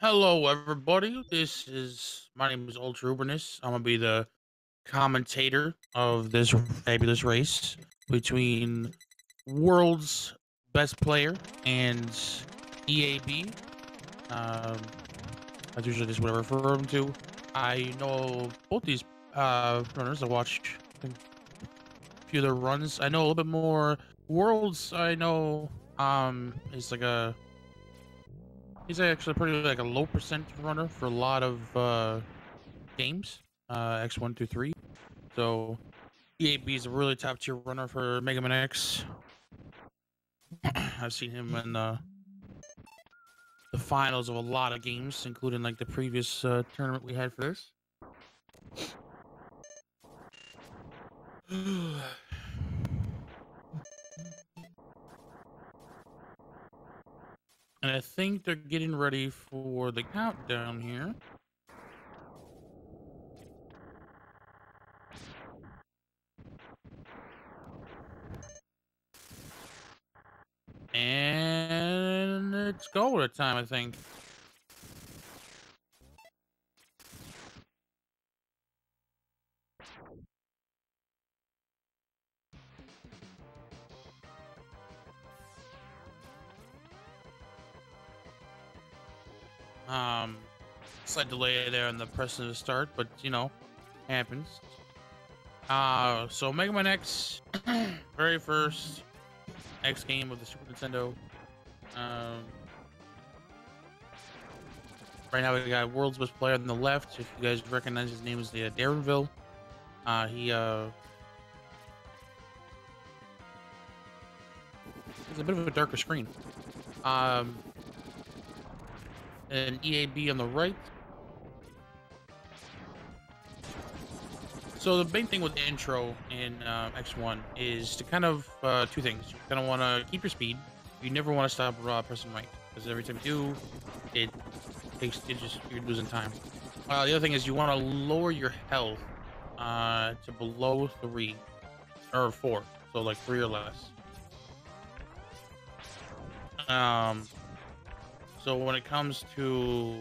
Hello, everybody. My name is Ultra Ubernus. I'm gonna be the commentator of this fabulous race between world's best player and EAB. Um, that's usually just what I refer him to. I know both these runners. I watch a few of their runs. I know a little bit more. Worlds, I know, is like a he's actually pretty like a low percent runner for a lot of games, X1 through 3. So EAB is a really top tier runner for Mega Man X. I've seen him in the finals of a lot of games, including like the previous tournament we had for this. And I think they're getting ready for the countdown here. And it's go time, I think. Slight delay there on the press of the start, but you know, happens. So Mega Man X, very first X game of the Super Nintendo. Right now we got world's best player on the left. If you guys recognize his name is the Darrenville. He it's a bit of a darker screen. And EAB on the right. So the main thing with the intro in X1 is to kind of two things. You kind of want to keep your speed. You never want to stop pressing right, because every time you do, you're losing time. The other thing is you want to lower your health to below 3 or 4, so like 3 or less. So when it comes to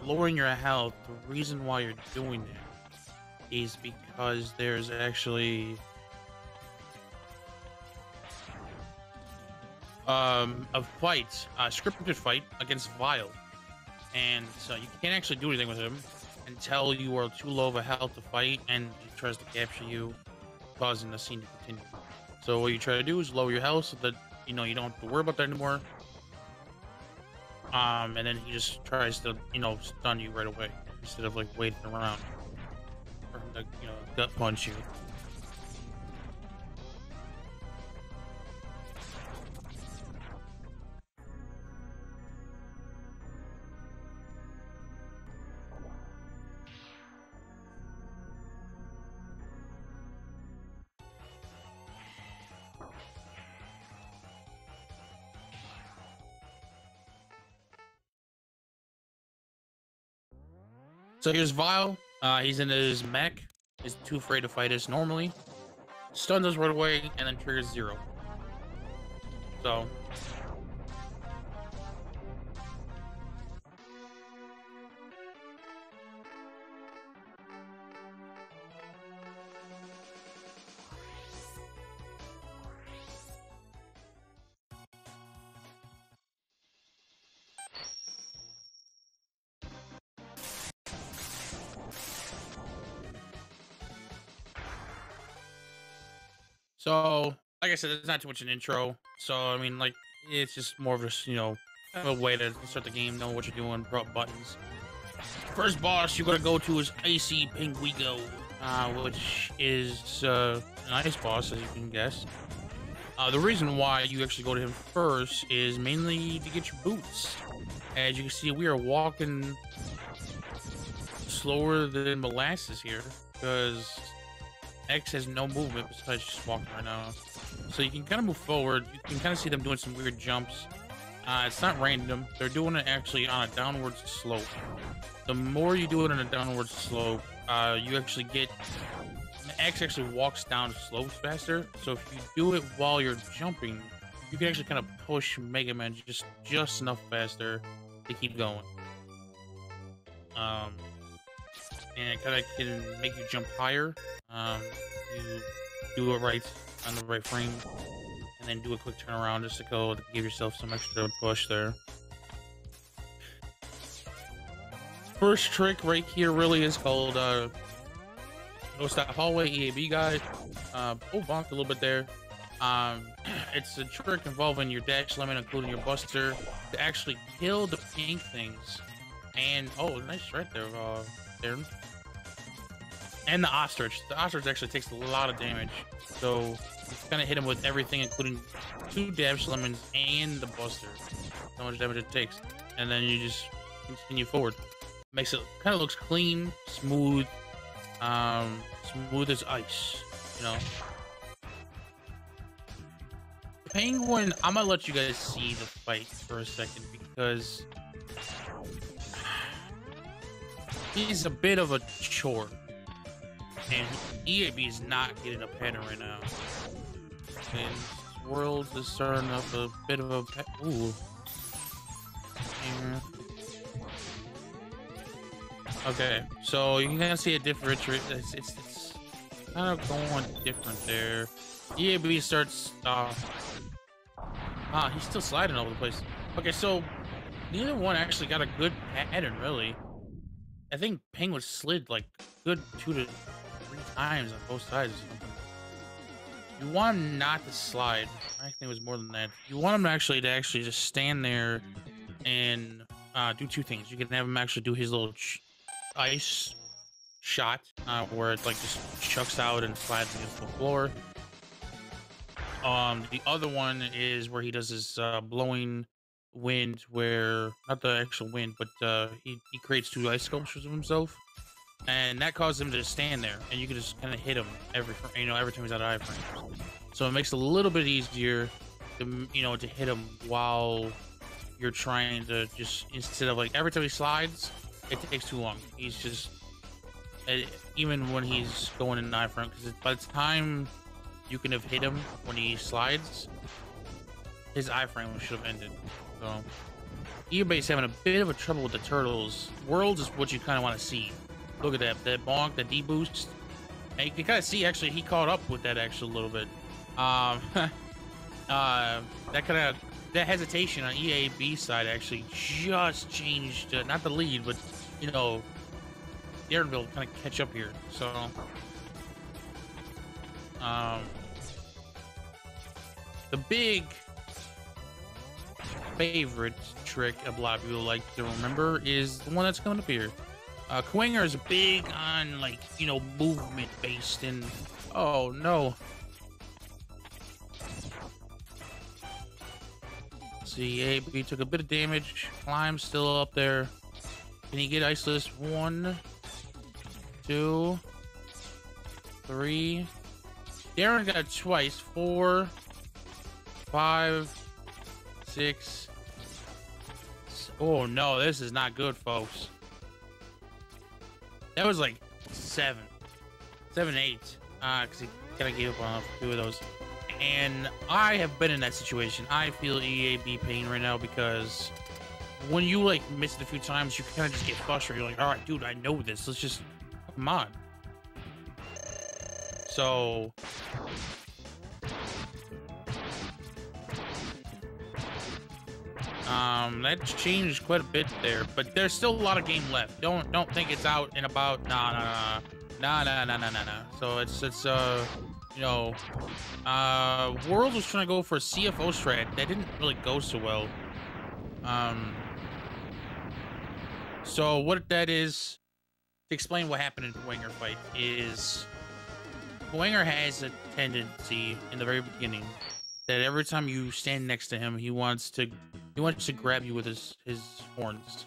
lowering your health, the reason why you're doing that is because there's actually a fight, a scripted fight against Vile, and so you can't actually do anything with him until you are too low of a health to fight, and he tries to capture you, causing the scene to continue. So what you try to do is lower your health so that you don't have to worry about that anymore. And then he just tries to stun you right away instead of like waiting around for him to gut punch you. So here's Vile. He's in his mech. He's too afraid to fight us normally. Stuns us right away and then triggers 0. So like I said, it's not too much an intro. So I mean, like, it's just more of just kind of a way to start the game, know what you're doing, buttons. First boss you gotta go to is Icy Pinguigo, which is an ice boss, as you can guess. The reason why you actually go to him first is mainly to get your boots. As you can see, we are walking slower than molasses here, because X has no movement besides just walking right now. So you can kind of move forward. You can kind of see them doing some weird jumps. It's not random. They're doing it actually on a downward slope. The more you do it on a downward slope, you actually get... X actually walks down slopes faster. So if you do it while you're jumping, you can actually kind of push Mega Man just enough faster to keep going. Um, and it kind of can make you jump higher. You do it right on the right frame, and then do a quick turnaround just to go to give yourself some extra push there. First trick right here really is called notice that hallway EAB guy. Bonked a little bit there. It's a trick involving your dash limit, including your buster, to actually kill the pink things. And oh, nice right there, Darren. And the ostrich. The ostrich actually takes a lot of damage, so you kind of hit him with everything, including 2 dash lemons and the buster. So much damage it takes, and then you just continue forward. Makes it kind of looks clean, smooth, smooth as ice, you know. Penguin, I'm gonna let you guys see the fight for a second because he's a bit of a chore, and EAB is not getting a pattern right now. And Worlds is starting up a bit of a ooh. Okay, so you can see a different. It's kind of going different there. EAB starts. He's still sliding all over the place. Okay, so neither one actually got a good pattern, really. I think Penguin slid like good 2 to 3 times on both sides or something. You want him not to slide. I think it was more than that. You want him actually to just stand there and do 2 things. You can have him actually do his little ice shot where it like just chucks out and slides against the floor. The other one is where he does his blowing wind, where not the actual wind, but he creates 2 ice sculptures of himself, and that causes him to stand there, and you can just kind of hit him every time he's out of iframe. So it makes it a little bit easier to to hit him while you're trying to just, instead of like every time he slides, it takes too long. He's just even when he's going in iframe, because by the time you can have hit him when he slides, his iframe should have ended. So EaBT's having a bit of a trouble with the turtles. Worlds is what you kind of want to see. Look at that bonk, the D boost, and you can kind of see actually he caught up with that actually a little bit. That hesitation on EaB's side actually just changed, not the lead, but Darrenville kind of catch up here. So the big favorite trick a lot of people like to remember is the one that's coming up here. Kwinger is big on movement based, and oh no. See, EaB took a bit of damage. Climb's still up there. Can he get iceless? 1, 2, 3. Darren got it twice. 4, 5, 6. Oh no, this is not good, folks. That was like 7, 8. Because he kind of gave up on 2 of those. And I have been in that situation. I feel EaB pain right now because when you miss it a few times, you kind of just get frustrated. You're like, all right, dude, I know this. Let's just come on. So that's changed quite a bit there, but there's still a lot of game left. Don't think it's out and about. Nah. So it's World was trying to go for a CFO strat that didn't really go so well. So what that is, to explain what happened in the Kwinger fight, is Kwinger has a tendency in the very beginning that every time you stand next to him, he wants to grab you with his horns.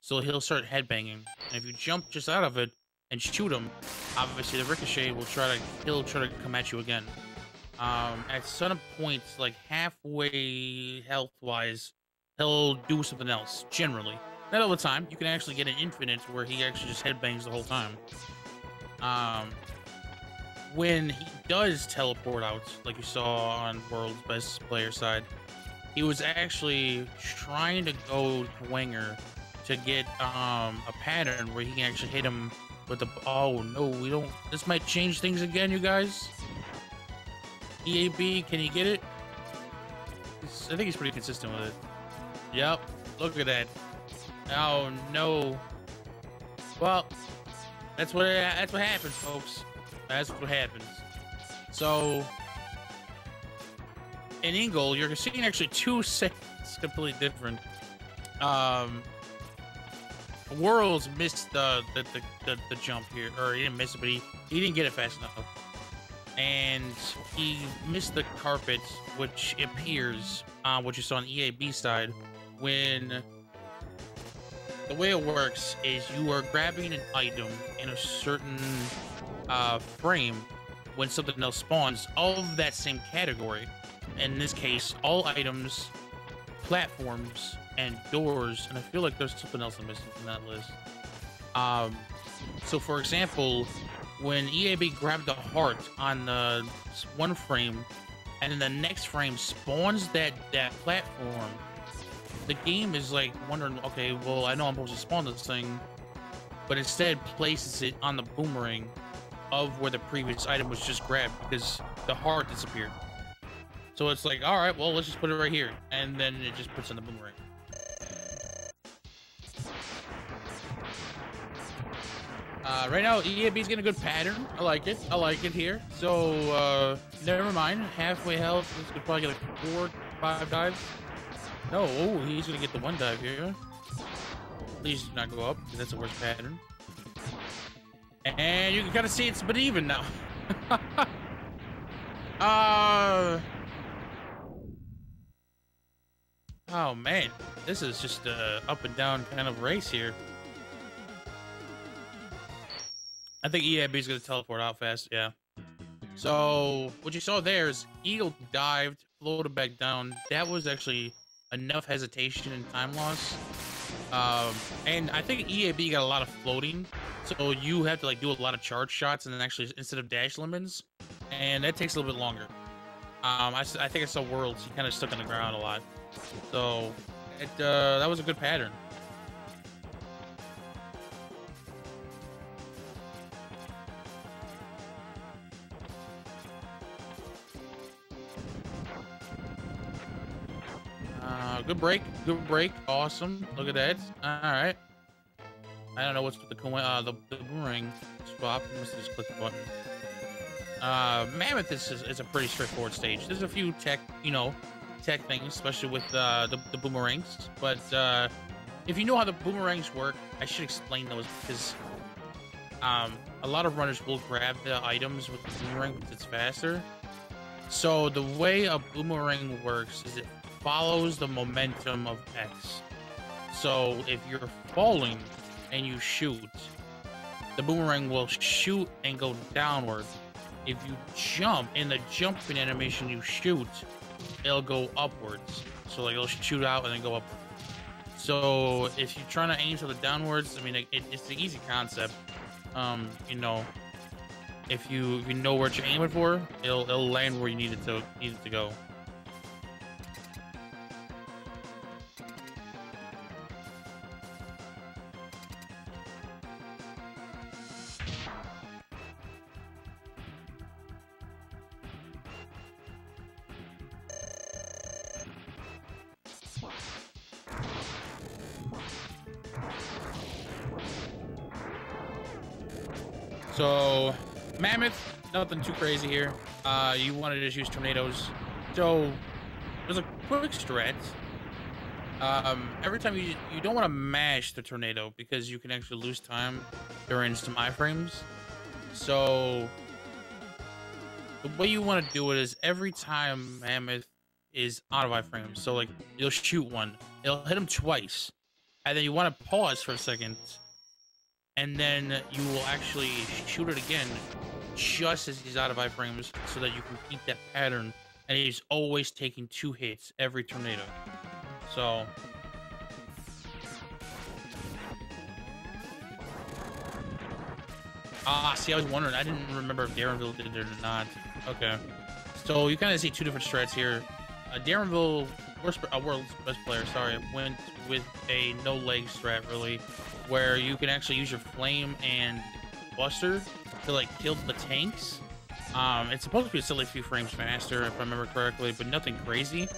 So he'll start headbanging, and if you jump just out of it and shoot him, obviously the ricochet will he'll try to come at you again. At some points, like halfway health-wise, he'll do something else, generally. Not all the time. You can actually get an infinite where he actually just headbangs the whole time. When he does teleport out, like you saw on World's Best Player side, he was actually trying to go Kwinger to get a pattern where he can actually hit him with the. Oh no, we don't. This might change things again, you guys. EaB, can you get it? I think he's pretty consistent with it. Yep, look at that. Oh no. Well, that's what happens, folks. That's what happens. So in Ingle, you're seeing actually two sets completely different. Worlds missed the jump here, or he didn't miss it, but he didn't get it fast enough, and he missed the carpet, which appears what you saw on EaB side when. The way it works is you are grabbing an item in a certain frame when something else spawns of that same category. In this case, all items, platforms, and doors. And I feel like there's something else I'm missing from that list. So, for example, when EaB grabbed the heart on the one frame, and in the next frame spawns that platform, the game is like wondering, okay, well, I know I'm supposed to spawn this thing, but instead places it on the boomerang of where the previous item was just grabbed because the heart disappeared. So it's like, all right, well, let's just put it right here, and then it just puts on the boomerang. Right now, EaB's getting a good pattern. I like it. I like it here. So, never mind. Halfway health. This could probably get like 4 or 5 dives. No, oh, he's gonna get the one dive here. Please do not go up, because that's the worst pattern. And you can kind of see it's been even now. Oh man, this is just a up and down kind of race here. I think EaB's gonna teleport out fast, yeah. So what you saw there is Eagle dived, floated back down. That was actually enough hesitation and time loss. And I think EaB got a lot of floating, so you have to like do a lot of charge shots and then actually instead of dash lemons, and that takes a little bit longer. I think I saw Worlds, he kind of stuck on the ground a lot, so that was a good pattern. Good break, awesome. Look at that. All right. I don't know what's with the boomerang swap. I must have just clicked the button. Mammoth is a pretty straightforward stage. There's a few tech things, especially with the boomerangs. But if you know how the boomerangs work, I should explain those because a lot of runners will grab the items with the boomerang because it's faster. So the way a boomerang works is it follows the momentum of X. So if you're falling and you shoot, the boomerang will shoot and go downward. If you jump, in the jumping animation you shoot, it'll go upwards. So like it'll shoot out and then go upward. So if you're trying to aim for the downwards, I mean, it's the easy concept. You know, if you know what you're aiming for, it'll land where you need it to go. So, Mammoth, nothing too crazy here. You want to just use tornadoes. So, there's a quick strat. Every time you don't want to mash the tornado because you can actually lose time during some iframes. So, the way you want to do it is every time Mammoth is out of iframes. So, like, you'll shoot one. It'll hit him twice. And then you want to pause for a second. And then you will actually shoot it again just as he's out of iframes so that you can keep that pattern. And he's always taking 2 hits every tornado. So... see, I was wondering. I didn't remember if Darrenville did it or not. Okay. So you kind of see 2 different strats here. Darrenville world's best player, sorry, went with a no-leg strat, really, where you can actually use your flame and buster to, like, kill the tanks. It's supposed to be still a few frames faster, if I remember correctly, but nothing crazy.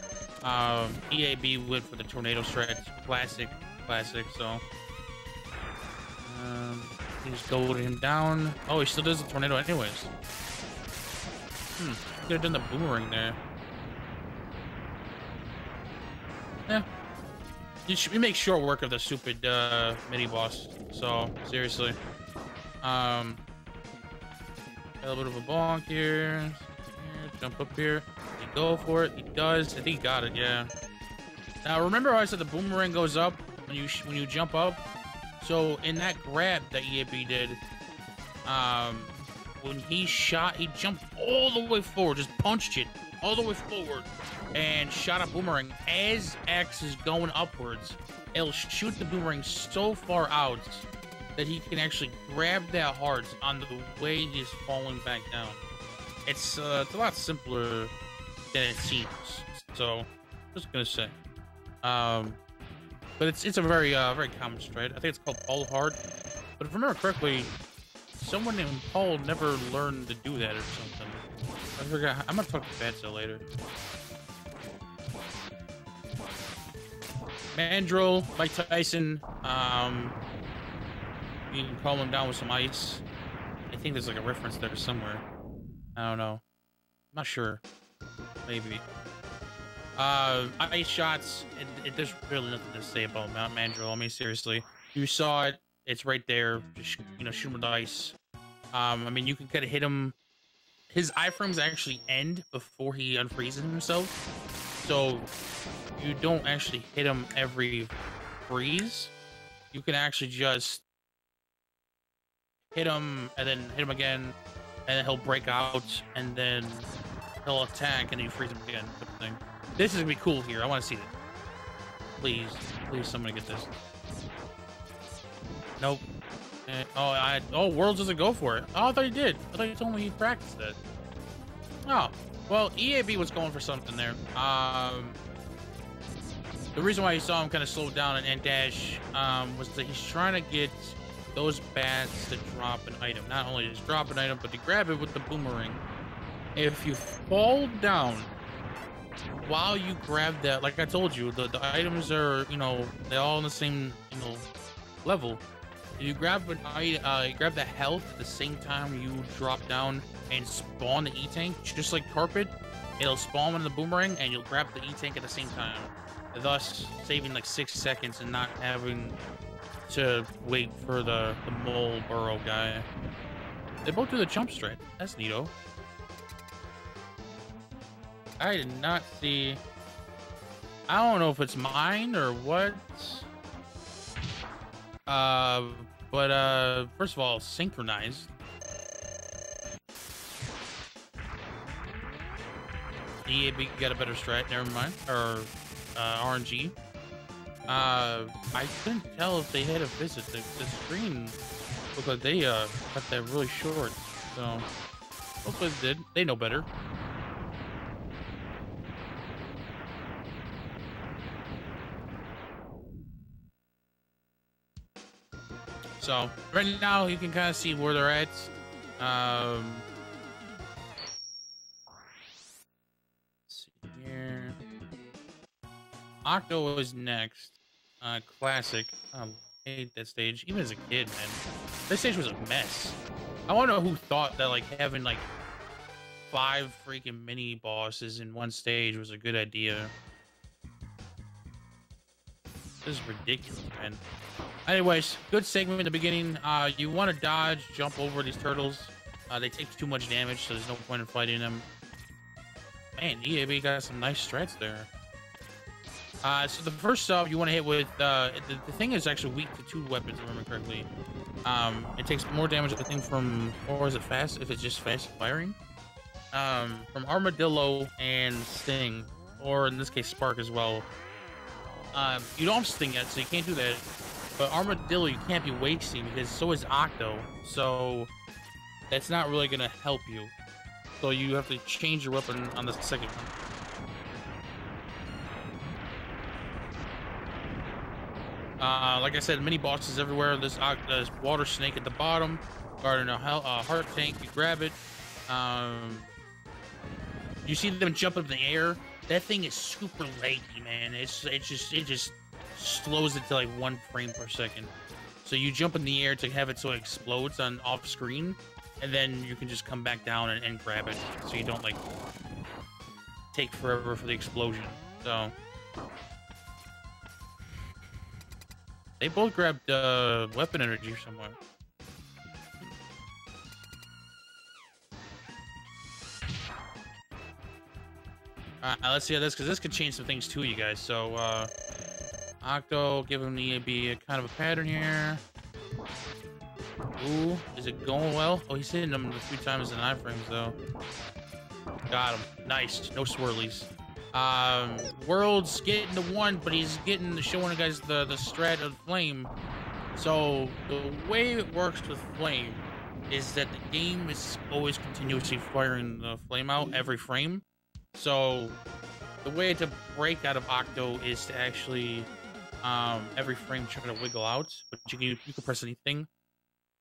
EAB went for the tornado strat, classic, so... he just golded him down. Oh, he still does the tornado anyways. Could have done the boomerang there. Yeah. You make short work of the stupid mini boss. So seriously. A little bit of a bonk here. Jump up here. He go for it. He does. I think he got it. Yeah. Now remember how I said the boomerang goes up when you jump up. So in that grab that EAB did, when he shot, he jumped all the way forward, just punched it all the way forward, and shot a boomerang. As X is going upwards, it'll shoot the boomerang so far out that he can actually grab that heart on the way he's falling back down. It's a lot simpler than it seems. So, just gonna say, but it's a very common strat. I think it's called Paul Hard. But if I remember correctly, someone named Paul never learned to do that or something. I forgot. I'm gonna talk to Fatso later. Mandrill, Mike Tyson. You can calm him down with some ice. I think there's like a reference there somewhere. I don't know. I'm not sure. Maybe. Ice shots. There's really nothing to say about Mandrill. I mean, seriously, you saw it. It's right there. Just, shoot him with ice. I mean, you can kind of hit him. His iframes actually end before he unfreezes himself, so you don't actually hit him every freeze. You can actually just hit him and then hit him again, and then he'll break out, and then he'll attack, and then you freeze him again. Type of thing. This is gonna be cool here. I want to see it. Please, somebody get this. Nope. Worlds doesn't go for it. Oh, I thought he did. I thought you told me he practiced it. Oh, well, EAB was going for something there. The reason why you saw him kind of slow down and dash was that he's trying to get those bats to drop an item. Not only just drop an item, but to grab it with the boomerang. If you fall down while you grab that, like I told you, the items are, they're all on the same, level. You grab grab the health at the same time you drop down and spawn the E-Tank, just like Carpet. It'll spawn in the boomerang, and you'll grab the E-Tank at the same time, thus saving like 6 seconds and not having to wait for the mole burrow guy. They both do the jump strat. That's neato. I did not see. I don't know if it's mine or what. But first of all, synchronized. EAB got a better strat, never mind. Or RNG. I couldn't tell if they had a visit. The screen looked like they cut that really short. So hopefully they did. They know better. So right now you can kind of see where they're at. Let's see here. Octo is next. Classic. I hate that stage. Even as a kid, man. This stage was a mess. I want to know who thought that like having like 5 freaking mini bosses in one stage was a good idea. This is ridiculous, man. Anyways, good segment in the beginning. You want to dodge, jump over these turtles. They take too much damage, so there's no point in fighting them. Man, EAB got some nice strats there. So the first sub you want to hit with, the thing is actually weak to 2 weapons, if I remember correctly. It takes more damage, I think, from, or is it fast, if it's just fast firing? From Armadillo and Sting, or in this case, Spark as well. You don't have Sting yet, so you can't do that. But Armadillo, you can't be wasting, because so is Octo. So that's not really going to help you. So you have to change your weapon on the second one. Like I said, mini bosses everywhere. This water snake at the bottom, guarding a heart tank. You grab it. You see them jump up in the air. That thing is super laggy, man. It just slows it to like 1 frame per second. So you jump in the air to have it so it explodes on off screen, and then you can just come back down and grab it, so you don't like take forever for the explosion. So they both grabbed weapon energy somewhere. Let's see how this, because this could change some things too, you guys. So Octo giving me a kind of a pattern here. Ooh, is it going well? Oh, he's hitting them a few times in iframes though. Got him. Nice. No swirlies. World's getting the 1, but he's showing you guys the strat of flame. So the way it works with flame is that the game is always continuously firing the flame out every frame. So the way to break out of Octo is to actually every frame try to wiggle out, but you can press anything.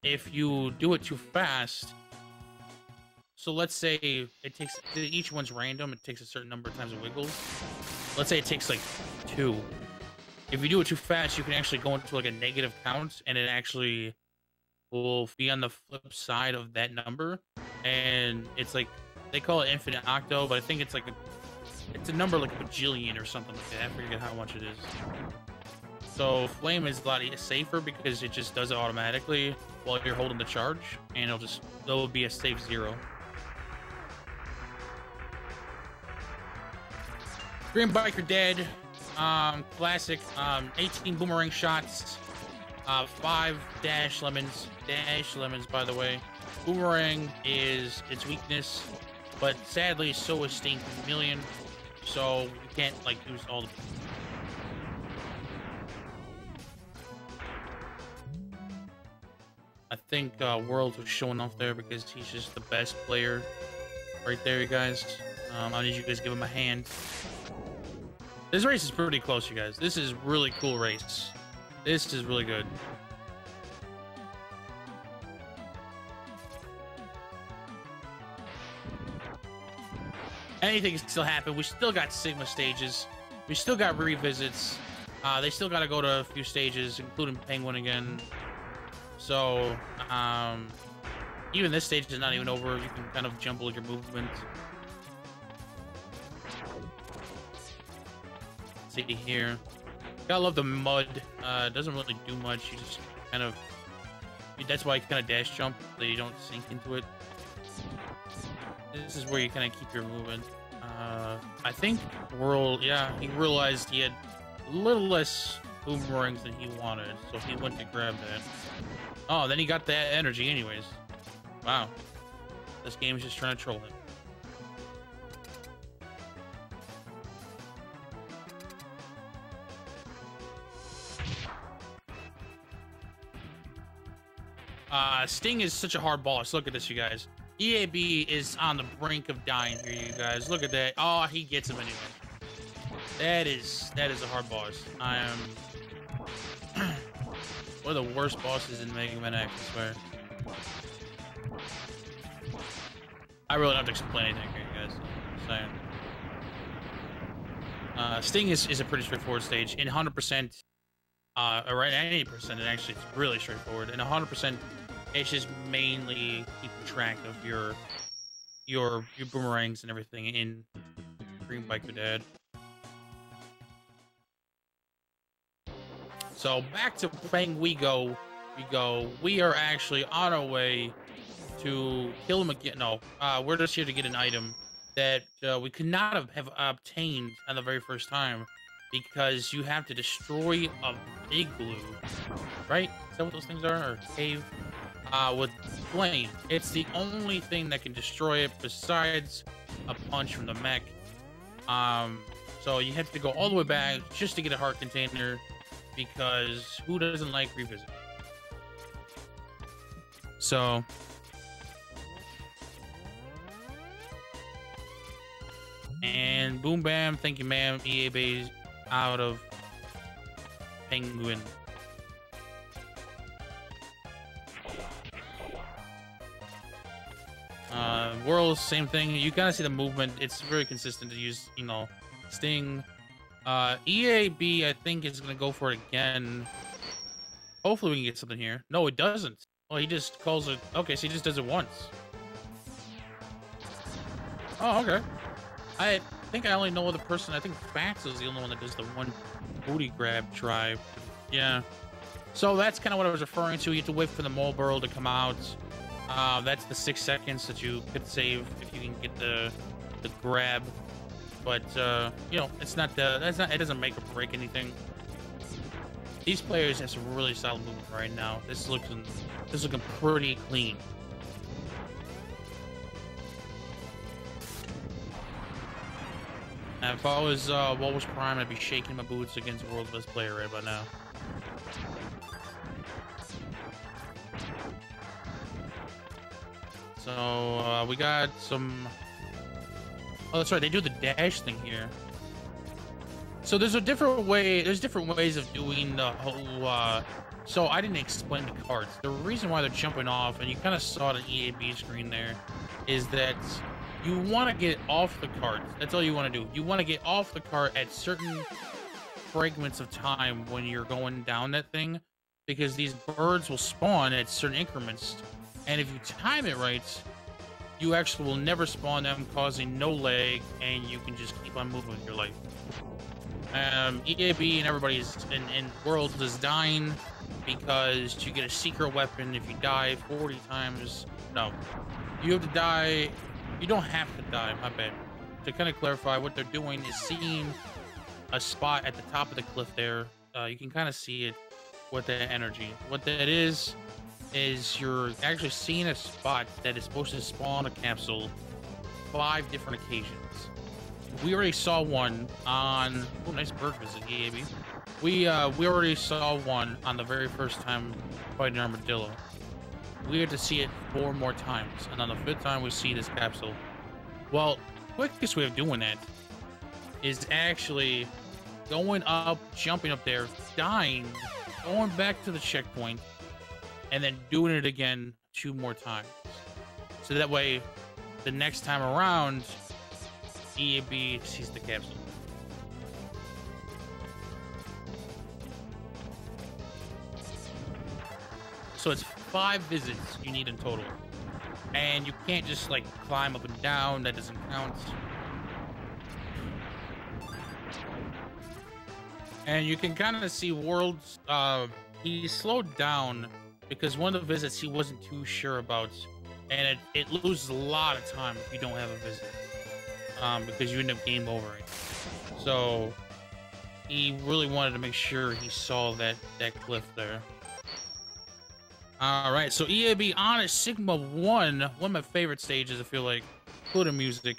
If you do it too fast, so let's say it takes, each one's random, it takes a certain number of times of wiggles. Let's say it takes like 2. If you do it too fast, you can actually go into like a negative count, and it actually will be on the flip side of that number. And it's like, they call it infinite octo, but I think it's like it's a number like a bajillion or something like that. I forget how much it is. So flame is a lot safer because it just does it automatically while you're holding the charge, and it'll be a safe 0. Green Biker dead. Classic. 18 boomerang shots. 5 dash lemons. Dash lemons, by the way. Boomerang is its weakness, but sadly so is Sting Chameleon. So you can't like use all the. I think World was showing off there because he's just the best player right there, you guys. I need you guys to give him a hand. This race is pretty close, you guys. This is really cool race. This is really good. Anything can still happen. We still got Sigma stages. We still got revisits. They still got to go to a few stages, including Penguin again. So, even this stage is not even over. You can kind of jumble your movement. See here. Gotta love the mud. It doesn't really do much. You just kind of... That's why you kind of dash jump, so you don't sink into it. This is where you kind of keep your movement. I think World... Yeah, he realized he had a little less boomerangs than he wanted, so he went to grab that. Oh, then he got that energy anyways. Wow. This game is just trying to troll him. Sting is such a hard boss. Look at this, you guys. EaB is on the brink of dying here, you guys. Look at that. Oh, he gets him anyway. That is a hard boss. I am one of the worst bosses in Mega Man X, I swear. I really don't have to explain anything here, you guys. I'm saying. Sting is a pretty straightforward stage. In 100%, or at any percent, actually, it's really straightforward. In 100%, it's just mainly keeping track of your boomerangs and everything in Green Biker Dad. So back to playing we go. We are actually on our way to kill him again. No, we're just here to get an item that we could not have obtained on the very first time, because you have to destroy a igloo, right? Is that what those things are? Or cave? With flame. It's the only thing that can destroy it besides a punch from the mech. So you have to go all the way back just to get a heart container, because who doesn't like revisit? So and boom bam, thank you ma'am, EaB's out of Penguin. Worlds, same thing. You kind of see the movement. It's very consistent to use, you know, Sting. EAB, I think, is going to go for it again. Hopefully we can get something here. No, it doesn't. Oh, he just calls it... Okay, so he just does it once. Oh, okay. I think I only know the person. I think Fax is the only one that does the one booty grab try. Yeah. So that's kind of what I was referring to. You have to wait for the mole burrow to come out. That's the 6 seconds that you could save if you can get the grab. But you know, it's not the it doesn't make or break anything. These players have some really solid movement right now. This is looking pretty clean. And if I was Walrus Prime, I'd be shaking my boots against World's Best Player right about now. So we got some. Oh, that's right. They do the dash thing here. So there's a different way. There's different ways of doing the whole. So I didn't explain the carts. The reason why they're jumping off, and you kind of saw the EAB screen there, is that you want to get off the cart. That's all you want to do. You want to get off the cart at certain fragments of time when you're going down that thing, because these birds will spawn at certain increments, and if you time it right, you actually will never spawn them, causing no lag, and you can just keep on moving with your life. EAB and everybody's in Worlds is dying because you get a secret weapon if you die 40 times. No, you have to die. You don't have to die, my bad. To kind of clarify, what they're doing is seeing a spot at the top of the cliff there. You can kind of see it with the energy. What that is you're actually seeing a spot that is supposed to spawn a capsule 5 different occasions. We already saw one on... Oh, nice bird visit, EAB. We already saw one on the very first time fighting Armadillo. We had to see it 4 more times, and on the 5th time we see this capsule. Well, quickest way of doing that is actually going up, jumping up there, dying, going back to the checkpoint, and then doing it again 2 more times. So that way, the next time around, EAB sees the capsule. So it's 5 visits you need in total. And you can't just like climb up and down, that doesn't count. And you can kind of see Worlds, he slowed down because one of the visits he wasn't too sure about. And it loses a lot of time if you don't have a visit. Because you end up game overing. So he really wanted to make sure he saw that cliff there. All right, so EAB on a Sigma 1, one of my favorite stages, I feel like, including music.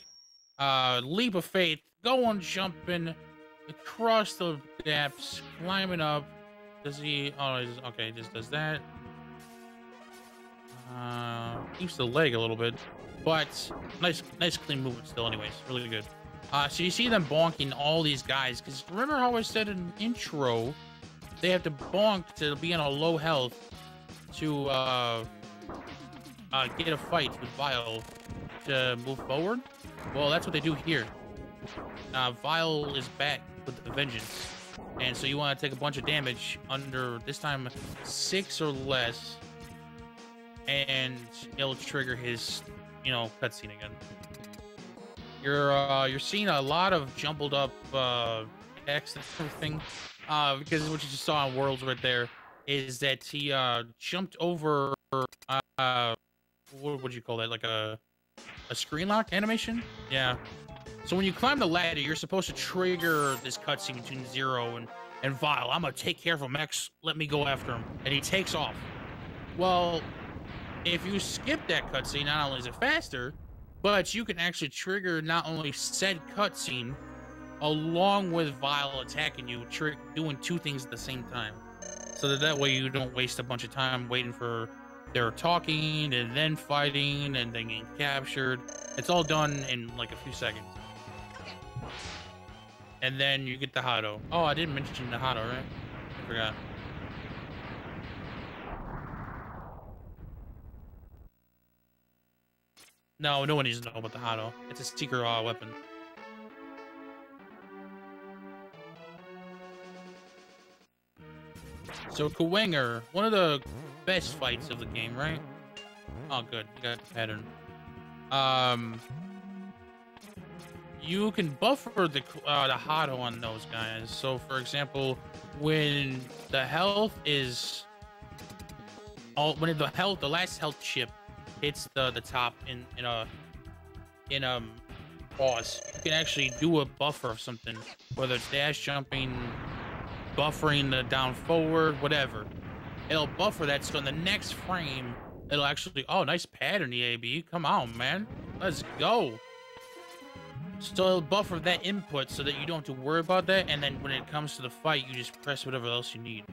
Leap of Faith, going jumping across the gaps, climbing up. Does he? Oh, okay, just does that. Keeps the leg a little bit, but nice clean movement still. Anyways, really good. So you see them bonking all these guys, because remember how I said in the intro, they have to bonk to be on a low health to get a fight with Vile to move forward. Well, that's what they do here. Vile is back with the vengeance, and so you want to take a bunch of damage under this time 6 or less, and it'll trigger his, you know, cutscene again. You're seeing a lot of jumbled up text and everything, because what you just saw on Worlds right there is that he jumped over what would you call that, like a screen lock animation? Yeah. So when you climb the ladder, you're supposed to trigger this cutscene between Zero and Vile. I'm gonna take care of him, X, let me go after him. And he takes off. Well, if you skip that cutscene, not only is it faster, but you can actually trigger not only said cutscene along with Vile attacking you, doing 2 things at the same time. So that way you don't waste a bunch of time waiting for their talking and then fighting and then getting captured. It's all done in like a few seconds. And then you get the Hado. Oh, I didn't mention the Hado, right? I forgot. No, no one needs to know about the Hado. It's a secret weapon. So Kawanger, one of the best fights of the game, right? Oh, good. You got the pattern. You can buffer the Hado on those guys. So, for example, when the health is the last health chip hits the top in a pause, you can actually do a buffer of something, whether it's dash jumping, buffering the down forward, whatever. It'll buffer that, so in the next frame, it'll actually, oh, nice pattern, EAB. Come on, man. Let's go. So it'll buffer that input so that you don't have to worry about that, and then when it comes to the fight, you just press whatever else you need.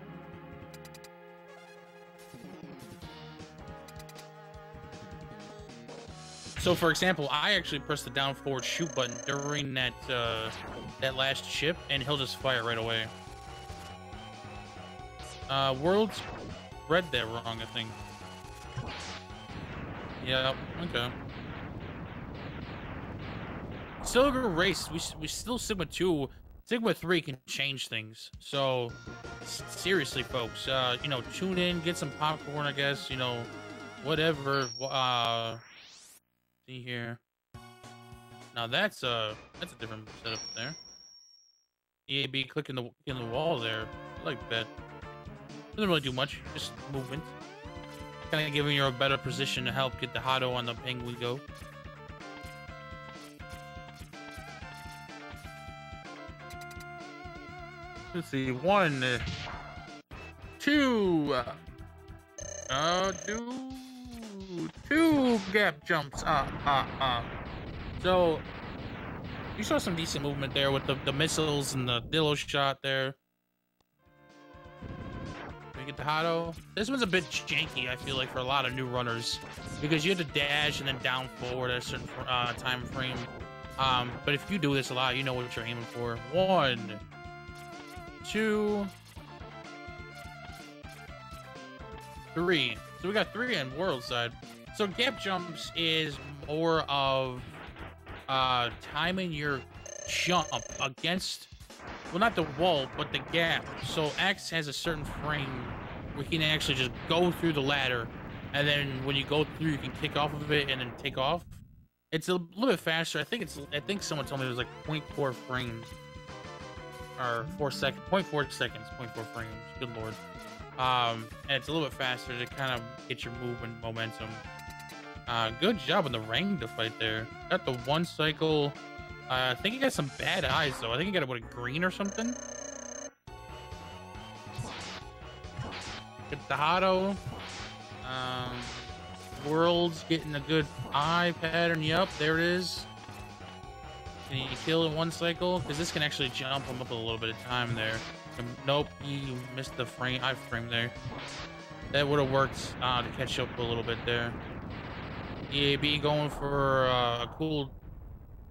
So, for example, I actually pressed the down forward shoot button during that last chip, and he'll just fire right away. Worlds read that wrong, I think. Yeah, okay. Still a good race. We still Sigma 2. Sigma 3 can change things. So, seriously, folks, you know, tune in, get some popcorn, I guess, you know, whatever. See here. Now that's a different setup there. EAB clicking the wall there. I like that. Doesn't really do much, just movement. Kind of giving you a better position to help get the Hado on the penguin go. Let's see, 1, 2, two gap jumps. So you saw some decent movement there with the missiles and the Dillo shot there. We get the Hado. This one's a bit janky, I feel like, for a lot of new runners, because you have to dash and then down forward at a certain time frame. But if you do this a lot, you know what you're aiming for. 1, 2, 3. So we got 3 on world side. So gap jumps is more of timing your jump against, well, not the wall, but the gap. So X has a certain frame where you can actually just go through the ladder, and then when you go through, you can kick off of it and then take off. It's a little bit faster. I think someone told me it was like 0.4 frames. Or 0.4 seconds, 0.4 frames. Good lord. And it's a little bit faster to kind of get your movement momentum. Good job on the rank to fight there. Got the 1 cycle. I think he got some bad eyes though. I think he got a green or something. Get the Hado. World's getting a good eye pattern. Yup, there it is. Can you kill in 1 cycle? Because this can actually jump him up a little bit of time there. Nope, he missed the iframe there. That would have worked to catch up a little bit there. EAB going for a cool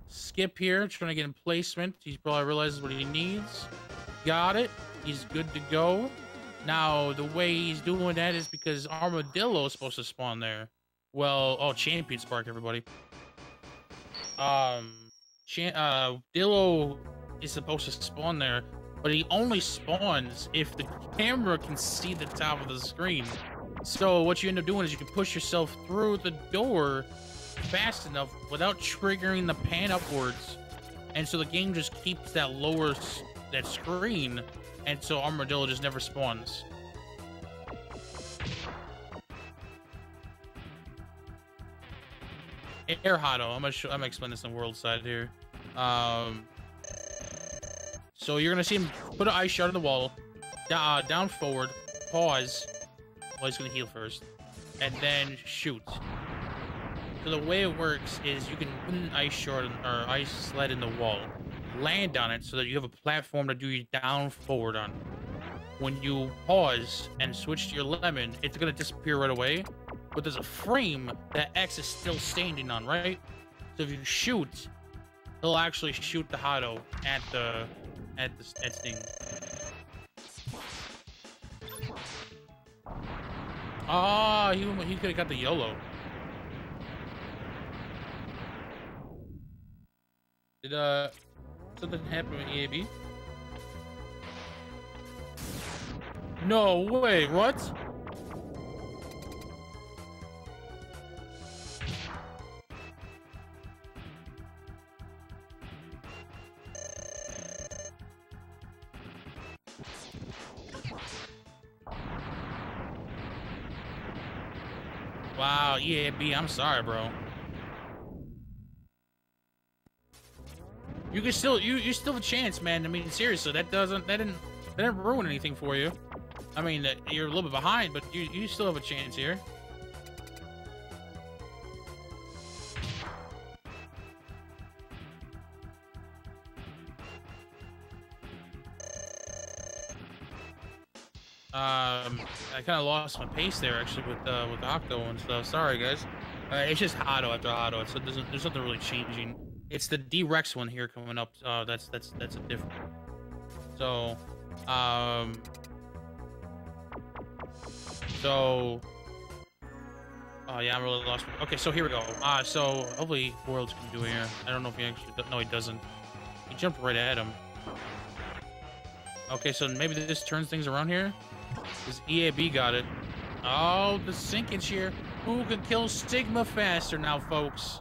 skip here, trying to get in placement. He probably realizes what he needs. Got it. He's good to go. Now, the way he's doing that is because Armadillo is supposed to spawn there. Well, oh, Champion Spark, everybody. Dillo is supposed to spawn there, but he only spawns if the camera can see the top of the screen. So what you end up doing is you can push yourself through the door fast enough without triggering the pan upwards, and so the game just keeps that that screen, and so Armadillo just never spawns. Air Hado. I'm gonna explain this on world side here. So you're gonna see him put an ice shard on the wall, down forward, pause. Well, he's gonna heal first, and then shoot. So the way it works is you can put an ice shard or ice sled in the wall, land on it so that you have a platform to do your down forward on. When you pause and switch to your lemon, it's gonna disappear right away, but there's a frame that X is still standing on, right? So if you shoot, he'll actually shoot the Hado at Sting. Ah, he could have got the YOLO. something happen with EAB? No way, what? Wow, EAB, I'm sorry, bro. You can still you still have a chance, man. I mean, seriously, that didn't ruin anything for you. I mean, you're a little bit behind, but you still have a chance here. I kind of lost my pace there actually with Octo and stuff. Sorry, guys. It's just Hado after Hado, so there's nothing really changing. It's the D-Rex one here coming up. That's a different. So, oh yeah, I really lost. Okay, so here we go. So hopefully Worlds can do it here. I don't know if he actually. No, he doesn't. He jumped right at him. Okay, so maybe this turns things around here. Because EAB got it. Oh, the sinkage here. Who can kill Sigma faster now, folks?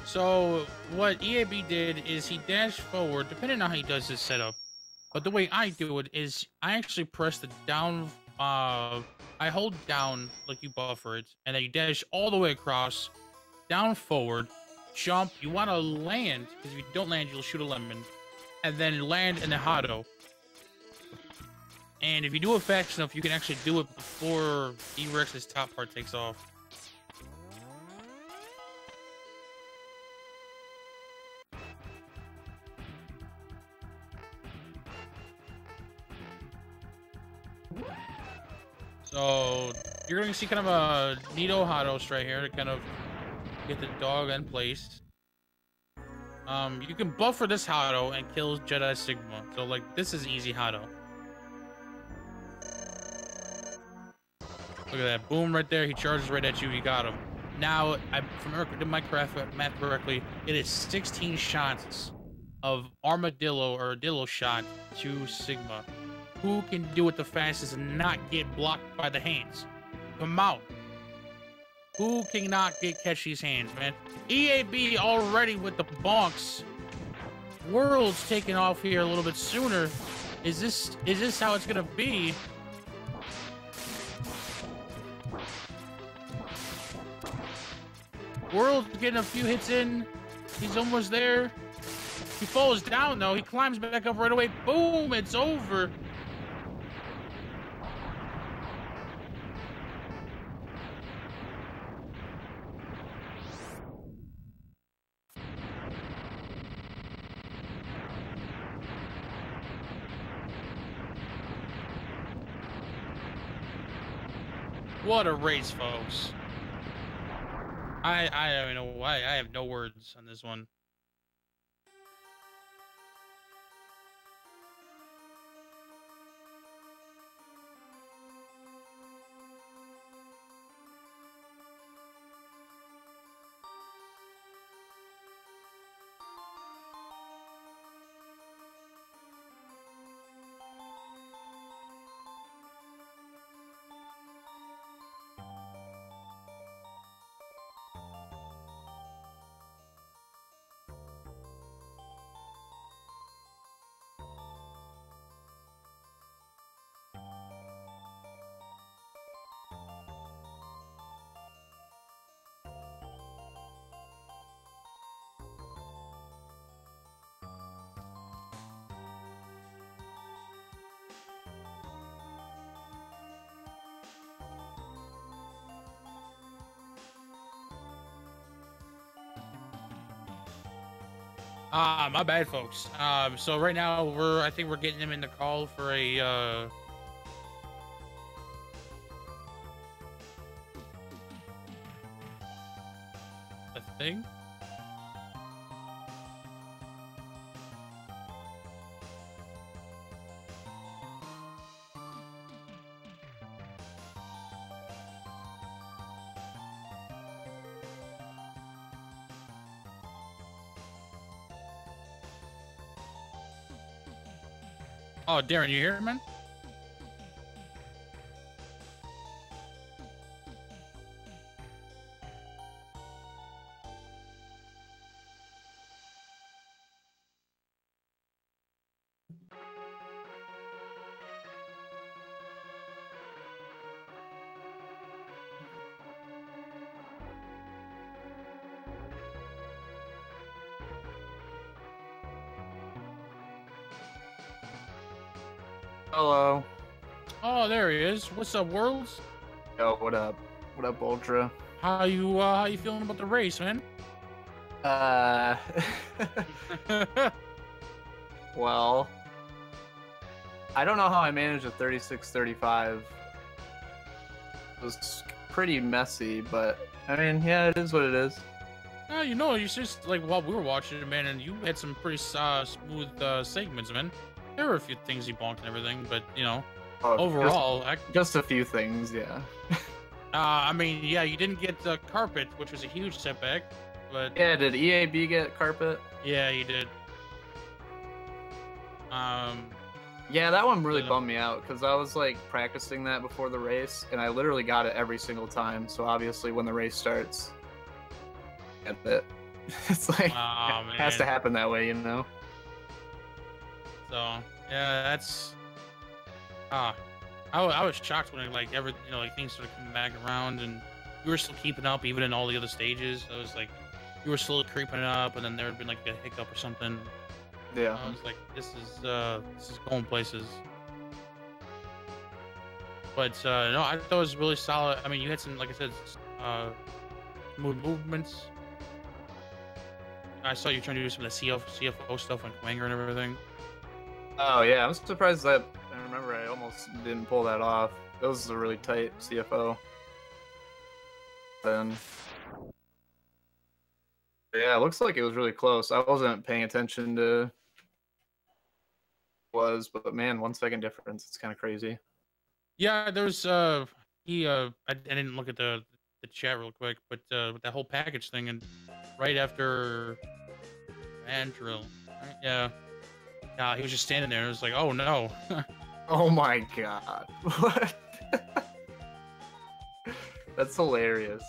So, what EAB did is he dashed forward, depending on how he does his setup. But the way I do it is I actually press the down, I hold down like you buffer it, and then you dash all the way across, down forward, jump. You want to land, because if you don't land, you'll shoot a lemon. And then land in the Hado. And if you do it fast enough, you can actually do it before E-Rex's top part takes off. So you're going to see kind of a neato Hados right here to kind of get the dog in place. You can buffer this Hado and kill Jedi Sigma. So like this is easy Hado. Look at that. Boom right there. He charges right at you. You got him. Now, did my math correctly, it is 16 shots of Armadillo or Dillo shot to Sigma. Who can do it the fastest and not get blocked by the hands? Come out. Who cannot catch these hands, man? EAB already with the bonks. World's taking off here a little bit sooner. Is this how it's gonna be? World's getting a few hits in. He's almost there. He falls down though. He climbs back up right away. Boom! It's over. What a race, folks. I don't even know why. I have no words on this one. My bad, folks. So right now I think we're getting him in the call for a thing. Oh, Darren, you here, man? Hello. Oh, there he is. What's up, Worlds? Yo, what up? What up, Ultra? How you feeling about the race, man? Well, I don't know how I managed a 36-35. It was pretty messy, but I mean, yeah, it is what it is. You know, you just like while we were watching it, man, and you had some pretty smooth segments, man. There were a few things you bonked and everything, but you know, overall, just a few things, yeah. I mean, yeah, you didn't get the carpet, which was a huge setback, but yeah, did EAB get carpet? Yeah, you did. Yeah, that one really bummed me out because I was like practicing that before the race, and I literally got it every single time. So obviously, when the race starts, get it. It's like it has to happen that way, you know. So yeah, that's I was shocked when like things started coming back around and you were still keeping up even in all the other stages. I was like, you were slowly creeping up, and then there had been like a hiccup or something. Yeah, I was like, this is going places. But no, I thought it was really solid. I mean, you had some, like I said, movements. I saw you trying to do some of the CFO stuff on Quanger and everything. Oh yeah, I'm surprised that I remember I almost didn't pull that off. That was a really tight CFO. Then yeah, it looks like it was really close. I wasn't paying attention to but man, 1 second difference. It's kind of crazy. Yeah, there's I didn't look at the chat real quick, but with that whole package thing, and right after Andrill, right? Yeah, he was just standing there. It was like, oh no. Oh my god, what? That's hilarious.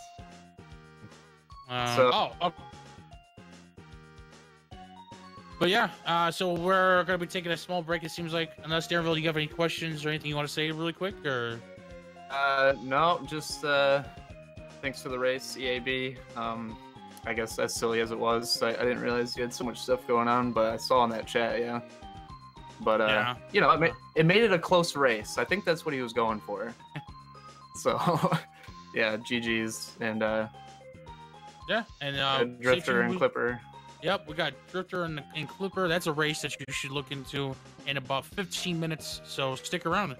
But yeah, so we're gonna be taking a small break. It seems like, unless Darrenville, you have any questions or anything you want to say really quick, or? No, just thanks for the race, EAB. I guess as silly as it was, I didn't realize you had so much stuff going on, but I saw in that chat, yeah. But yeah. You know, it made it a close race. I think that's what he was going for. So, yeah, GG's and yeah, and Drifter and Clipper. Yep, we got Drifter and Clipper. That's a race that you should look into in about 15 minutes, so stick around.